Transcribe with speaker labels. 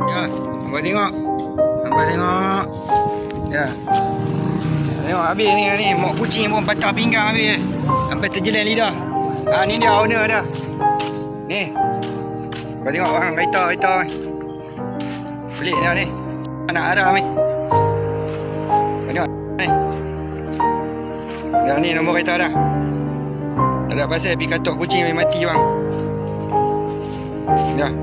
Speaker 1: Ya, abang tengok. Abang tengok. Ya. Tengok habis ni mak kucing pun patah pinggang habis. Sampai terjelang lidah. Ni dia owner dah. Ni. Abang tengok bang, kereta ni. Pelik dah ni. Nak arah ni. Tengok ni. Dah ni nombor kereta dah. Tak ada pasal pergi katok kucing mati bang. Dah.